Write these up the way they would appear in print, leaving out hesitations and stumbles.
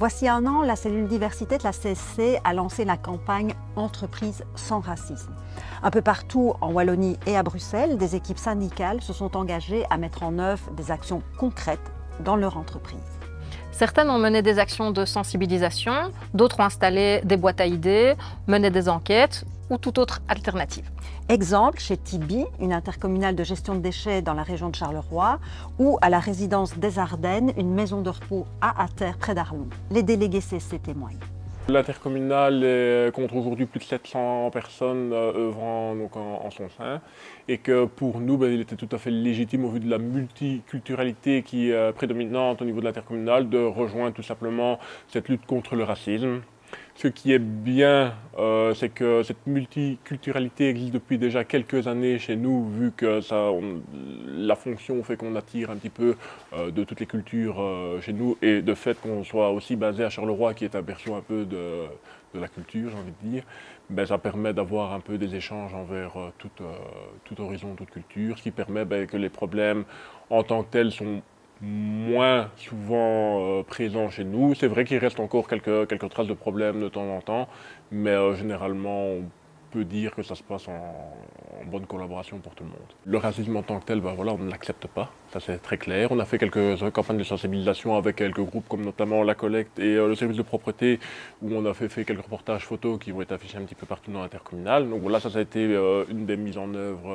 Voici un an, la cellule diversité de la CSC a lancé la campagne Entreprises sans racisme. Un peu partout en Wallonie et à Bruxelles, des équipes syndicales se sont engagées à mettre en œuvre des actions concrètes dans leur entreprise. Certaines ont mené des actions de sensibilisation, d'autres ont installé des boîtes à idées, mené des enquêtes ou toute autre alternative. Exemple chez Tibi, une intercommunale de gestion de déchets dans la région de Charleroi, ou à la résidence des Ardennes, une maison de repos à Atter près d'Arlon. Les délégués CSC témoignent. L'intercommunale compte aujourd'hui plus de 700 personnes œuvrant donc en son sein et que pour nous, il était tout à fait légitime au vu de la multiculturalité qui est prédominante au niveau de l'intercommunale de rejoindre tout simplement cette lutte contre le racisme. Ce qui est bien, c'est que cette multiculturalité existe depuis déjà quelques années chez nous, vu que la fonction fait qu'on attire un petit peu de toutes les cultures chez nous, et de fait qu'on soit aussi basé à Charleroi, qui est un berceau un peu de la culture, j'ai envie de dire, ça permet d'avoir un peu des échanges envers tout horizon, toute culture, ce qui permet que les problèmes en tant que tels sont moins souvent présent chez nous. C'est vrai qu'il reste encore quelques traces de problèmes de temps en temps, mais généralement on peut dire que ça se passe en bonne collaboration pour tout le monde. Le racisme en tant que tel, voilà, on ne l'accepte pas, ça c'est très clair. On a fait quelques campagnes de sensibilisation avec quelques groupes comme notamment La Collecte et le service de propreté, où on a fait quelques reportages photos qui vont être affichés un petit peu partout dans l'intercommunal. Donc voilà, ça a été une des mises en œuvre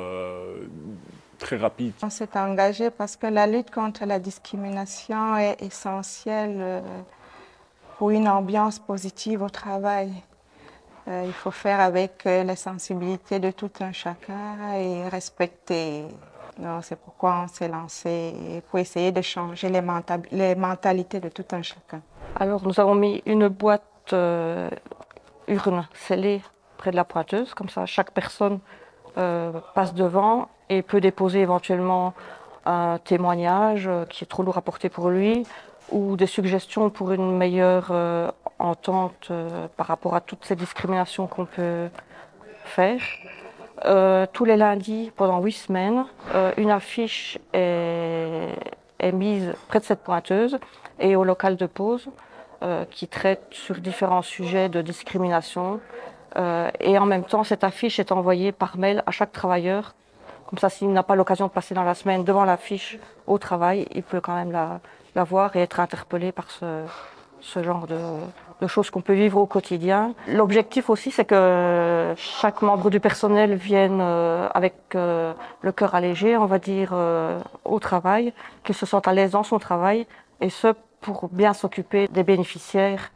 très rapide. On s'est engagé parce que la lutte contre la discrimination est essentielle pour une ambiance positive au travail. Il faut faire avec la sensibilité de tout un chacun et respecter. C'est pourquoi on s'est lancé pour essayer de changer les mentalités de tout un chacun. Alors nous avons mis une boîte urne scellée près de la pointeuse, comme ça chaque personne passe devant et peut déposer éventuellement un témoignage qui est trop lourd à porter pour lui ou des suggestions pour une meilleure entente par rapport à toutes ces discriminations qu'on peut faire. Tous les lundis, pendant 8 semaines, une affiche est mise près de cette pointeuse et au local de pause qui traite sur différents sujets de discrimination. Et en même temps, cette affiche est envoyée par mail à chaque travailleur. Comme ça, s'il n'a pas l'occasion de passer dans la semaine devant l'affiche au travail, il peut quand même la voir et être interpellé par ce genre de choses qu'on peut vivre au quotidien. L'objectif aussi, c'est que chaque membre du personnel vienne avec le cœur allégé, on va dire, au travail, qu'il se sente à l'aise dans son travail, et ce, pour bien s'occuper des bénéficiaires